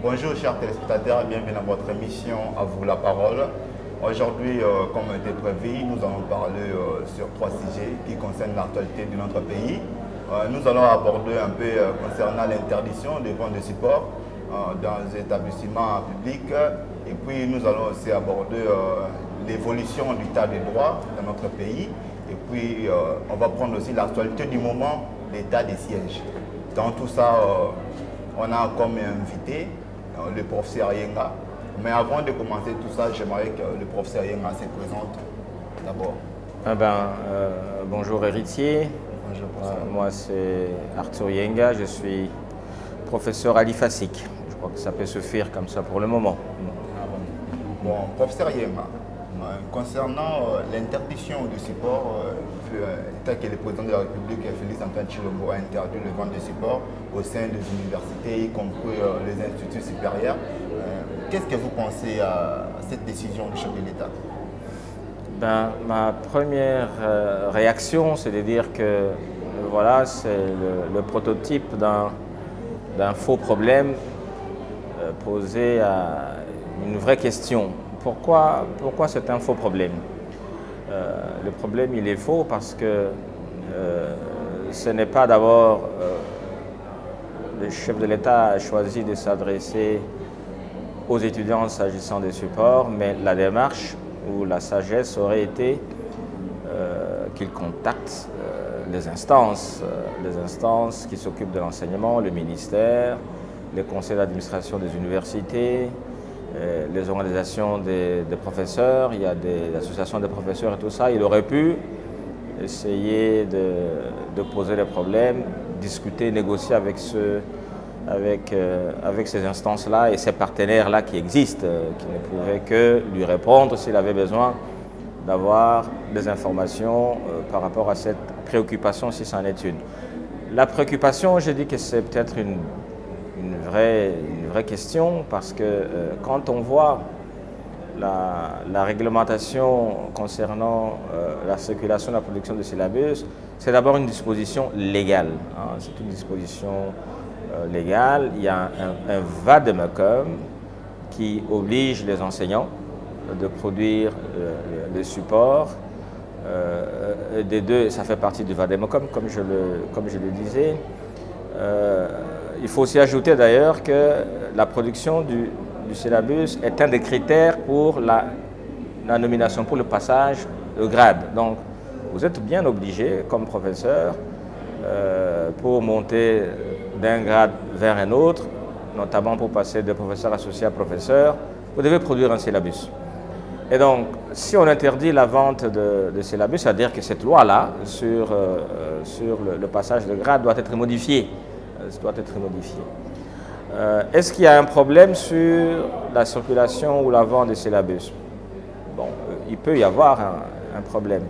Bonjour chers téléspectateurs, bienvenue dans votre émission À vous la parole. Aujourd'hui, comme était prévu, nous allons parler sur trois sujets qui concernent l'actualité de notre pays. Nous allons aborder un peu concernant l'interdiction des ventes de support dans les établissements publics. Et puis nous allons aussi aborder l'évolution du tas de droits dans notre pays. Et puis on va prendre aussi l'actualité du moment, l'état des sièges. Dans tout ça, on a comme invité le professeur Yenga. Mais avant de commencer tout ça, j'aimerais que le professeur Yenga se présente d'abord. Bonjour héritier. Bonjour, moi c'est Arthur Yenga, je suis professeur à l'IFASIC. Je crois que ça peut se faire comme ça pour le moment. Bon, professeur Yenga, concernant l'interdiction du support, tel que le président de la République, Félix Antoine Tshilombo, a interdit le vente de support au sein des universités, y compris les instituts supérieurs. Qu'est-ce que vous pensez à cette décision du chef de l'État? Ma première réaction, c'est de dire que voilà, c'est le prototype d'un faux problème posé à une vraie question. Pourquoi c'est un faux problème? Le problème, il est faux parce que ce n'est pas d'abord le chef de l'État a choisi de s'adresser aux étudiants s'agissant des supports, mais la démarche ou la sagesse aurait été qu'il contacte les instances qui s'occupent de l'enseignement, le ministère, les conseils d'administration des universités, les organisations des professeurs, il y a des associations de professeurs et tout ça. Il aurait pu essayer de poser les problèmes, discuter, négocier avec ces instances-là et ces partenaires-là qui existent, qui ne pouvaient que lui répondre s'il avait besoin d'avoir des informations par rapport à cette préoccupation, si c'en est une. La préoccupation, je dis que c'est peut-être une vraie question parce que quand on voit la réglementation concernant la circulation et la production de syllabus, c'est d'abord une disposition légale. Hein, c'est une disposition légale. Il y a un vademecum qui oblige les enseignants de produire les supports. Des deux, ça fait partie du vademecum, comme je le disais. Il faut aussi ajouter d'ailleurs que la production du syllabus est un des critères pour la nomination, pour le passage de grade. Donc, vous êtes bien obligé, comme professeur, pour monter d'un grade vers un autre, notamment pour passer de professeur associé à professeur, vous devez produire un syllabus. Et donc, si on interdit la vente de syllabus, c'est-à-dire que cette loi-là, sur le passage de grade, doit être modifiée. Est-ce qu'il y a un problème sur la circulation ou la vente des syllabus? Bon, il peut y avoir un problème.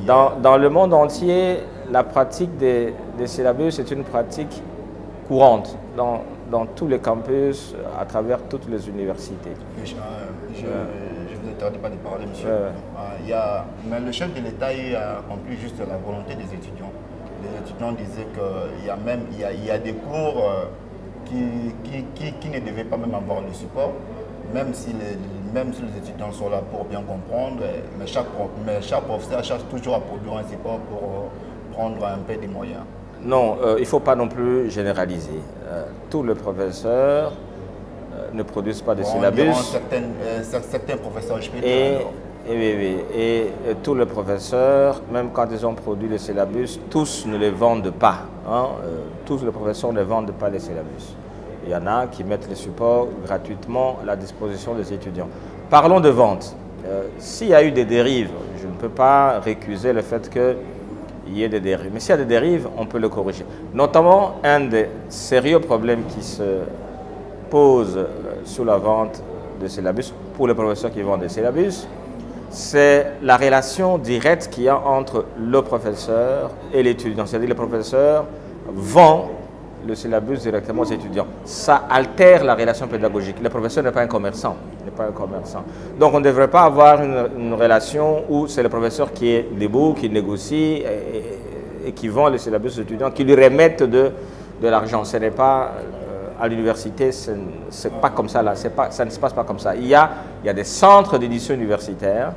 Dans le monde entier, la pratique des syllabus est une pratique courante dans tous les campus, à travers toutes les universités. Je ne vous interdis pas de parler, monsieur. Mais le chef de l'État a accompli juste la volonté des étudiants. Les étudiants disaient qu'il y a des cours qui ne devaient pas même avoir le support, même si les étudiants sont là pour bien comprendre, mais chaque professeur cherche toujours à produire un support pour prendre un peu des moyens. Non, il ne faut pas non plus généraliser. Tous les professeurs ne produisent pas de syllabus. Certains professeurs, je peux dire. Et tous les professeurs, même quand ils ont produit les syllabus, tous ne les vendent pas. Hein? Tous les professeurs ne vendent pas les syllabus. Il y en a qui mettent les supports gratuitement à la disposition des étudiants. Parlons de vente. S'il y a eu des dérives, je ne peux pas récuser le fait qu'il y ait des dérives. Mais s'il y a des dérives, on peut le corriger. Notamment, un des sérieux problèmes qui se pose sur la vente de syllabus, pour les professeurs qui vendent des syllabus, c'est la relation directe qu'il y a entre le professeur et l'étudiant. C'est-à-dire que le professeur vend le syllabus directement aux étudiants. Ça altère la relation pédagogique. Le professeur n'est pas un commerçant. Donc on ne devrait pas avoir une relation où c'est le professeur qui est debout, qui négocie et qui vend le syllabus aux étudiants, qui lui remettent de l'argent. Ce n'est pas à l'université, c'est pas comme ça là, ça ne se passe pas comme ça. Il y a des centres d'édition universitaire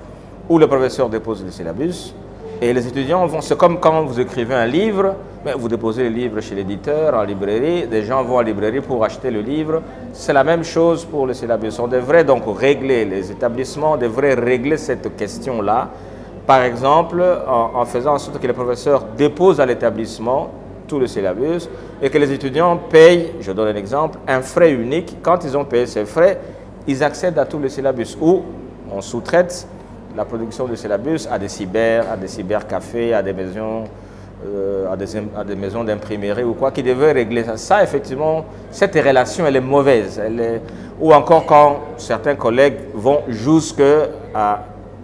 où le professeur dépose le syllabus et les étudiants vont, c'est comme quand vous écrivez un livre, mais vous déposez le livre chez l'éditeur, en librairie, des gens vont en librairie pour acheter le livre. C'est la même chose pour le syllabus. On devrait donc régler, les établissements devraient régler cette question-là, par exemple en faisant en sorte que les professeurs déposent à l'établissement tout le syllabus et que les étudiants payent, je donne un exemple, un frais unique. Quand ils ont payé ces frais, ils accèdent à tout le syllabus ou on sous-traite la production du syllabus à des cybercafés, à des maisons, à des maisons d'imprimerie ou quoi, qui devaient régler ça. Ça, effectivement, cette relation, elle est mauvaise. Ou encore quand certains collègues vont jusqu'à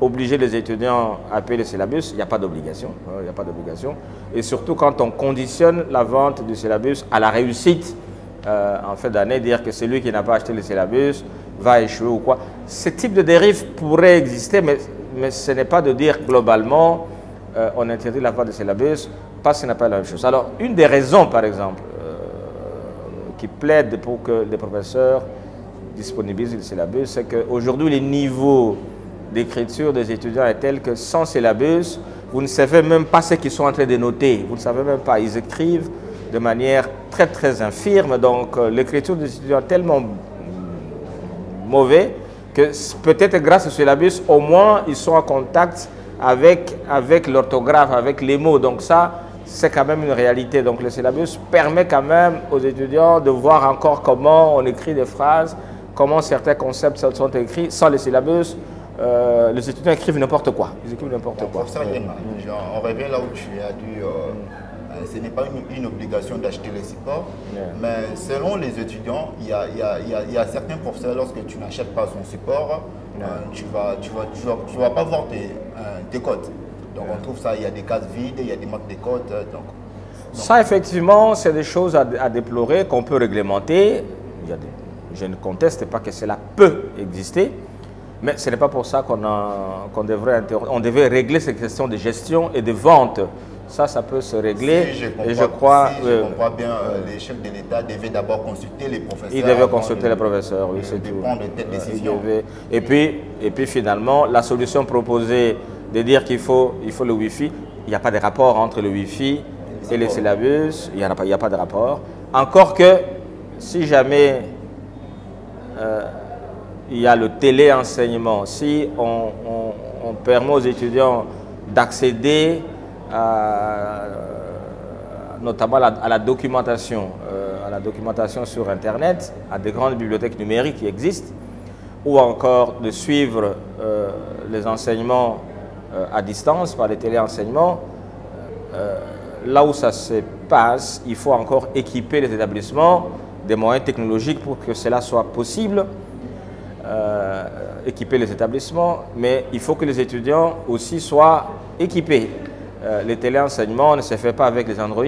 obliger les étudiants à payer le syllabus, il n'y a pas d'obligation. Il n'y a pas d'obligation. Et surtout quand on conditionne la vente du syllabus à la réussite en fin d'année, dire que celui qui n'a pas acheté le syllabus va échouer ou quoi. Ce type de dérive pourrait exister, mais ce n'est pas de dire globalement on interdit la vente du syllabus parce que ce n'est pas la même chose. Alors, une des raisons, par exemple, qui plaide pour que les professeurs disponibilisent le syllabus, c'est qu'aujourd'hui, les niveaux d'écriture des étudiants est tel que sans syllabus, vous ne savez même pas ce qu'ils sont en train de noter. Vous ne savez même pas. Ils écrivent de manière très, très infirme. Donc, l'écriture des étudiants est tellement mauvaise que peut-être grâce au syllabus, au moins, ils sont en contact avec l'orthographe, avec les mots. Donc ça, c'est quand même une réalité. Donc le syllabus permet quand même aux étudiants de voir encore comment on écrit des phrases, comment certains concepts sont écrits. Sans le syllabus, les étudiants écrivent n'importe quoi. Ils écrivent n'importe quoi. On revient là où tu as dit, ce n'est pas une obligation d'acheter les supports, mais selon les étudiants, il y a certains professeurs, lorsque tu n'achètes pas son support, tu vas pas voir tes codes. Donc on trouve ça, il y a des cases vides, il y a des marques de codes. Ça, effectivement, c'est des choses à déplorer qu'on peut réglementer. Je ne conteste pas que cela peut exister. Mais ce n'est pas pour ça qu'on devrait régler ces questions de gestion et de vente. Ça peut se régler. Si je comprends bien, les chefs de l'État devaient d'abord consulter les professeurs. Ils devaient consulter les professeurs, oui, c'est tout. Prendre telle décision. Et puis finalement, la solution proposée de dire qu'il faut le Wi-Fi, il n'y a pas de rapport entre le Wi-Fi et les syllabus, il n'y a pas de rapport. Encore que, si jamais il y a le téléenseignement, si on permet aux étudiants d'accéder notamment à la documentation sur Internet, à des grandes bibliothèques numériques qui existent, ou encore de suivre les enseignements à distance par les téléenseignements, là où ça se passe, il faut encore équiper les établissements des moyens technologiques pour que cela soit possible. Équiper les établissements, mais il faut que les étudiants aussi soient équipés. Les téléenseignements ne se fait pas avec les Android,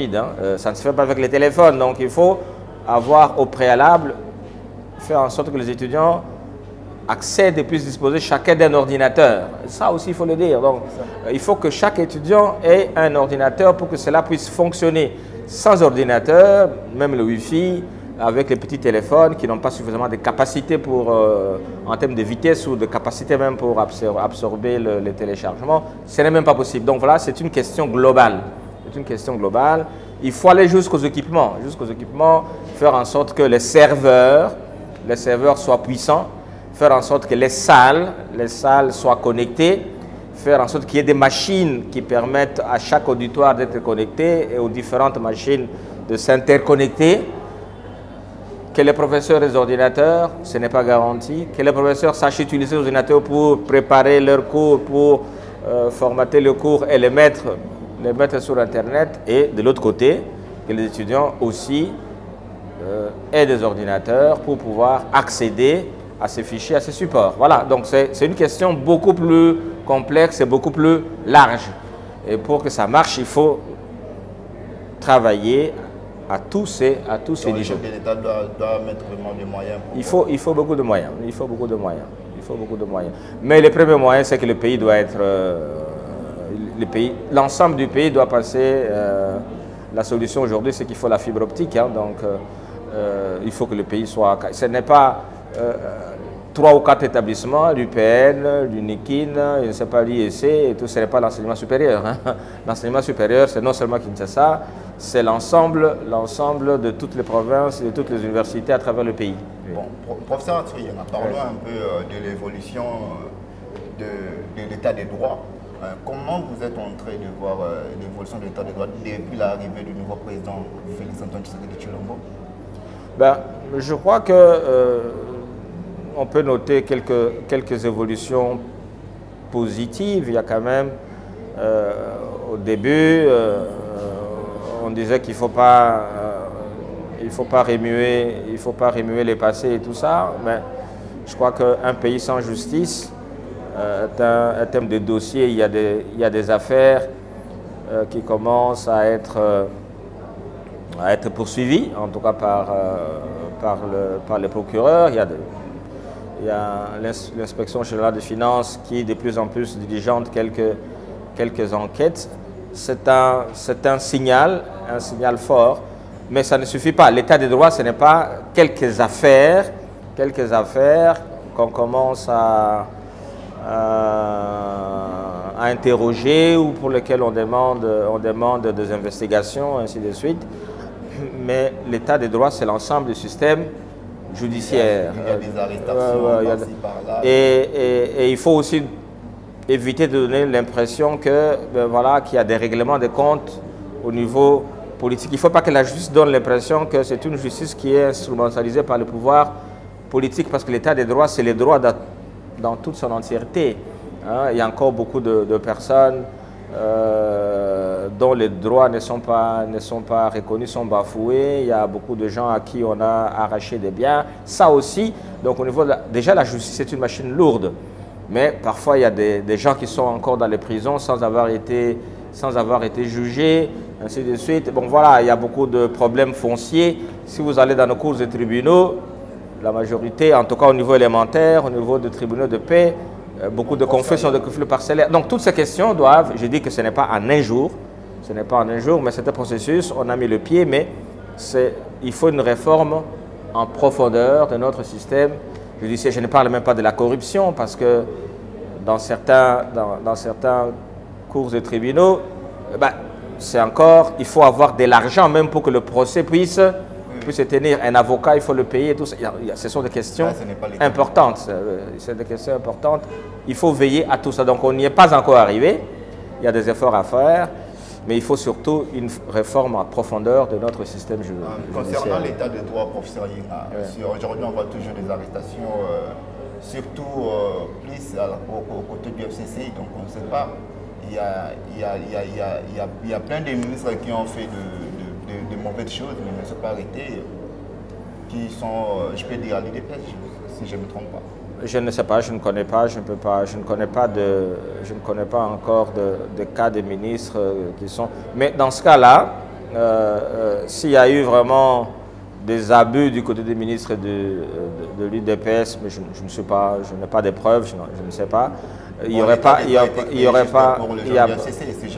ça ne se fait pas avec les téléphones, donc il faut avoir au préalable, faire en sorte que les étudiants accèdent et puissent disposer chacun d'un ordinateur. Ça aussi, il faut le dire. Donc, il faut que chaque étudiant ait un ordinateur pour que cela puisse fonctionner. Sans ordinateur, même le Wi-Fi, avec les petits téléphones qui n'ont pas suffisamment de capacité en termes de vitesse ou de capacité même pour absorber le téléchargement, ce n'est même pas possible. Donc voilà, c'est une question globale. C'est une question globale. Il faut aller jusqu'aux équipements, faire en sorte que les serveurs soient puissants, faire en sorte que les salles soient connectées, faire en sorte qu'il y ait des machines qui permettent à chaque auditoire d'être connecté et aux différentes machines de s'interconnecter. Que les professeurs et les ordinateurs, ce n'est pas garanti. Que les professeurs sachent utiliser les ordinateurs pour préparer leurs cours, pour formater le cours et les mettre sur Internet. Et de l'autre côté, que les étudiants aussi aient des ordinateurs pour pouvoir accéder à ces fichiers, à ces supports. Voilà, donc c'est une question beaucoup plus complexe et beaucoup plus large. Et pour que ça marche, il faut travailler à tous ces niveaux. L'État doit mettre vraiment des moyens. Il faut beaucoup de moyens. Mais le premier moyen, c'est que le pays doit être... l'ensemble du pays doit passer... la solution aujourd'hui, c'est qu'il faut la fibre optique. Donc, il faut que le pays soit... Ce n'est pas 3 ou 4 établissements, l'UPN, l'UNIKIN, je ne sais pas, l'IEC, et tout, ce n'est pas l'enseignement supérieur. Hein. L'enseignement supérieur, c'est non seulement Kinshasa, c'est l'ensemble de toutes les provinces et de toutes les universités à travers le pays. Bon, professeur Atriana, parlons un peu de l'évolution de l'état des droits. Comment vous êtes en train de voir l'évolution de l'état des droits depuis l'arrivée du nouveau président Félix-Antoine Tshisekedi Tshilombo? Ben, je crois que on peut noter quelques évolutions positives. Il y a quand même, au début, on disait qu'il ne faut pas remuer les passés et tout ça, mais je crois qu'un pays sans justice, un thème de dossier, il y a des affaires qui commencent à être poursuivies, en tout cas par les procureurs. Il y a l'inspection générale des finances qui est de plus en plus diligente quelques enquêtes. C'est un signal fort, mais ça ne suffit pas. L'état des droits, ce n'est pas quelques affaires qu'on commence à interroger ou pour lesquelles on demande des investigations, ainsi de suite. Mais l'état des droits, c'est l'ensemble du système judiciaire. Il y a des arrestations par-là. Et il faut aussi éviter de donner l'impression que voilà, qu'il y a des règlements de comptes au niveau politique. Il ne faut pas que la justice donne l'impression que c'est une justice qui est instrumentalisée par le pouvoir politique, parce que l'état des droits, c'est les droits dans toute son entièreté. Hein. Il y a encore beaucoup de personnes dont les droits ne sont pas reconnus, sont bafoués. Il y a beaucoup de gens à qui on a arraché des biens. Ça aussi, donc au niveau déjà la justice est une machine lourde, mais parfois il y a des gens qui sont encore dans les prisons sans avoir été jugés, ainsi de suite. Bon voilà, il y a beaucoup de problèmes fonciers. Si vous allez dans nos cours de tribunaux, la majorité, en tout cas au niveau élémentaire, au niveau des tribunaux de paix, beaucoup de conflits sont de conflits parcellaires. Donc toutes ces questions doivent, je dis que ce n'est pas en un jour, mais c'est un processus, on a mis le pied, mais il faut une réforme en profondeur de notre système judiciaire. Je ne parle même pas de la corruption, parce que dans certains cours de tribunaux, c'est encore, il faut avoir de l'argent même pour que le procès puisse se tenir. Un avocat, il faut le payer, tout ça. Ce sont des questions importantes. C'est des questions importantes. Il faut veiller à tout ça. Donc on n'y est pas encore arrivé. Il y a des efforts à faire, mais il faut surtout une réforme en profondeur de notre système judiciaire. Concernant l'état de droit, professeur Yenga, aujourd'hui on voit toujours des arrestations, surtout plus aux côtés du FCC, donc on ne sait pas. Il y a plein de ministres qui ont fait de mauvaises choses, mais ne sont pas arrêtés, qui sont, je peux dire, à l'UDPS, si je ne me trompe pas. Je ne sais pas, je ne connais pas, je ne connais pas encore de cas de ministres qui sont... Mais dans ce cas-là, s'il y a eu vraiment des abus du côté des ministres de l'UDPS, mais je n'ai pas de preuves, je ne sais pas. Il n'y aurait pas...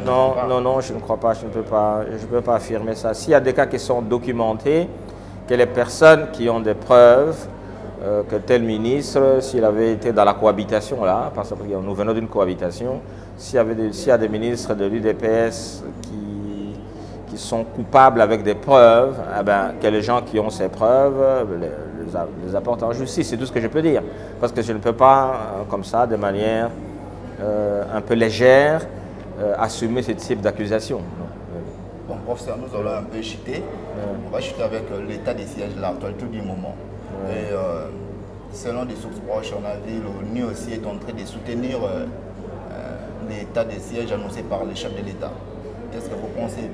Non, je ne crois pas, je ne peux pas affirmer ça. S'il y a des cas qui sont documentés, que les personnes qui ont des preuves, que tel ministre, s'il avait été dans la cohabitation là, parce que nous venons d'une cohabitation, s'il y a des ministres de l'UDPS qui sont coupables avec des preuves, que les gens qui ont ces preuves les apportent en justice. C'est tout ce que je peux dire. Parce que je ne peux pas, comme ça, de manière un peu légère, assumer ce type d'accusation. Bon, professeur, nous allons un peu chuter. On va chuter avec l'état des sièges, l'actualité du moment. Et selon des sources proches, on a vu l'ONU aussi est en train de soutenir l'état des sièges annoncé par le chef de l'État. Qu'est-ce que vous pensez?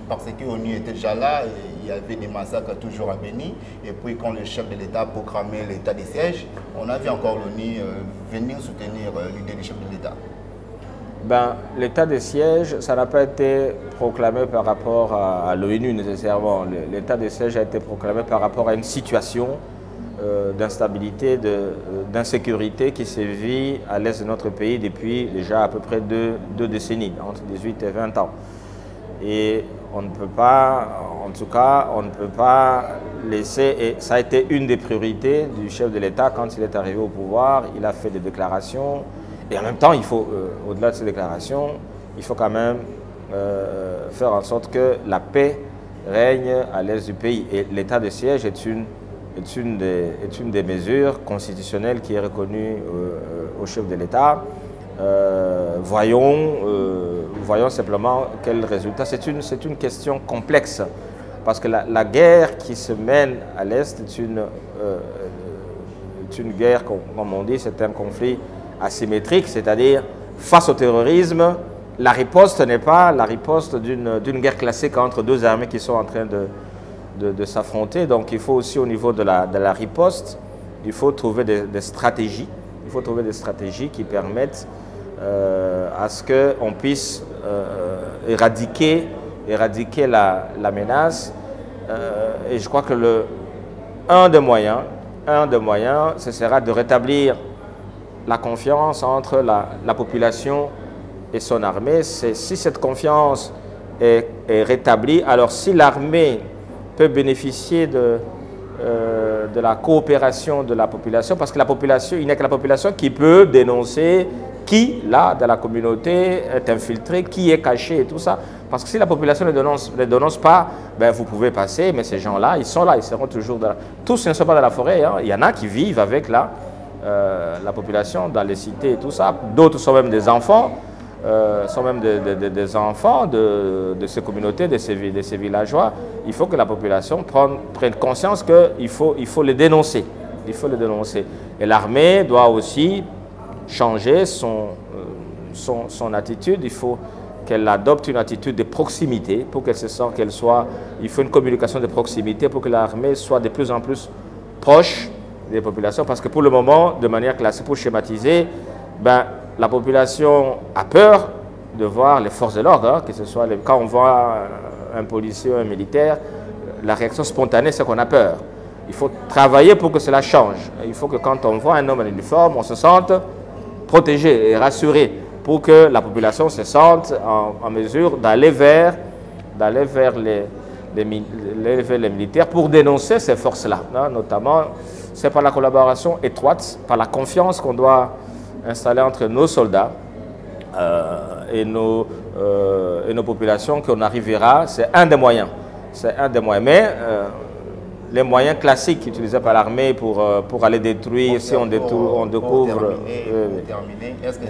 Parce que l'ONU était déjà là, et il y avait des massacres toujours à Béni. Et puis quand le chef de l'État a proclamé l'état des sièges, on a vu encore l'ONU venir soutenir l'idée du chef de l'État. L'état des sièges, ça n'a pas été proclamé par rapport à l'ONU nécessairement. L'état des sièges a été proclamé par rapport à une situation d'instabilité, d'insécurité qui sévit à l'est de notre pays depuis déjà à peu près deux décennies, entre 18 et 20 ans. Et on ne peut pas, en tout cas, on ne peut pas laisser, et ça a été une des priorités du chef de l'État quand il est arrivé au pouvoir. Il a fait des déclarations, et en même temps, il faut, au-delà de ces déclarations, il faut quand même faire en sorte que la paix règne à l'est du pays. Et l'état de siège est une des mesures constitutionnelles qui est reconnue au chef de l'État. Voyons simplement quel résultat. C'est une question complexe parce que la guerre qui se mène à l'Est est une guerre, comme on dit, c'est un conflit asymétrique, c'est-à-dire face au terrorisme, la riposte n'est pas la riposte d'une guerre classique entre deux armées qui sont en train de s'affronter. Donc il faut aussi au niveau de la riposte, il faut trouver des stratégies. Il faut trouver des stratégies qui permettent à ce qu'on puisse éradiquer la menace. Et je crois que un des moyens, ce sera de rétablir la confiance entre la population et son armée. Si cette confiance est rétablie, alors si l'armée peut bénéficier de la coopération de la population, parce que la population, il n'y a que la population qui peut dénoncer qui, là, dans la communauté, est infiltré, qui est caché et tout ça. Parce que si la population ne dénonce pas, ben vous pouvez passer, mais ces gens-là, ils sont là, ils seront toujours dans Tous ne sont pas dans la forêt, hein. Il y en a qui vivent avec la population dans les cités et tout ça. D'autres sont même des enfants, des enfants de ces communautés, de ces villageois. Il faut que la population prenne conscience qu'il faut les dénoncer. Il faut les dénoncer. Et l'armée doit aussi changer son attitude. Il faut qu'elle adopte une attitude de proximité pour qu'elle se sente qu'elle soit... Il faut une communication de proximité pour que l'armée soit de plus en plus proche des populations. Parce que pour le moment, de manière classique, pour schématiser, ben, la population a peur de voir les forces de l'ordre, hein, que ce soit quand on voit un policier ou un militaire, la réaction spontanée, c'est qu'on a peur. Il faut travailler pour que cela change. Il faut que quand on voit un homme en uniforme, on se sente protégé et rassuré pour que la population se sente en mesure d'aller vers les militaires pour dénoncer ces forces-là. Hein, notamment, c'est par la collaboration étroite, par la confiance qu'on doit installer entre nos soldats et nos populations qu'on arrivera. C'est un des moyens. C'est un des moyens. Mais les moyens classiques utilisés par l'armée pour aller détruire, si on découvre... terminer, est-ce que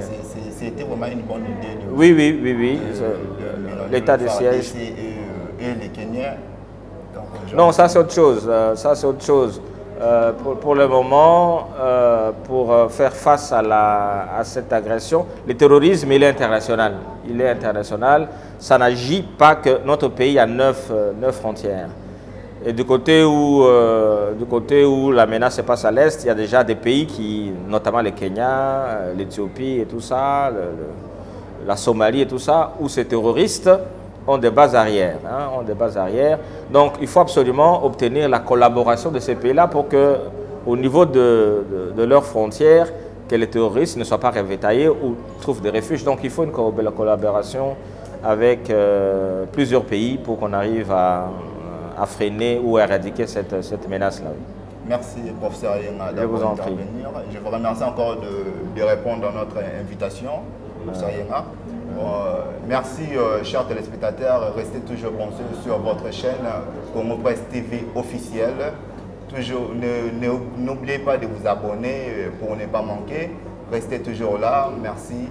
c'était vraiment une bonne idée? Oui. L'état de siège. Et les Kenyans? Non, ça c'est autre chose. Pour le moment, pour faire face à cette agression, le terrorisme, il est international. Ça n'agit pas que notre pays a 9 frontières. Et du côté où la menace se passe à l'est, il y a déjà des pays notamment le Kenya, l'Éthiopie et tout ça, la Somalie et tout ça, où ces terroristes ont des bases arrières. Donc il faut absolument obtenir la collaboration de ces pays-là pour que, au niveau de leurs frontières, que les terroristes ne soient pas ravitaillés ou trouvent des refuges. Donc il faut une collaboration avec plusieurs pays pour qu'on arrive à freiner ou à éradiquer cette menace-là. Merci, professeur Yenga, d'avoir intervenir. Je vous remercie encore de répondre à notre invitation, professeur Yenga. Merci, chers téléspectateurs. Restez toujours branchés sur votre chaîne Congo Presse TV officielle. N'oubliez pas de vous abonner pour ne pas manquer. Restez toujours là. Merci.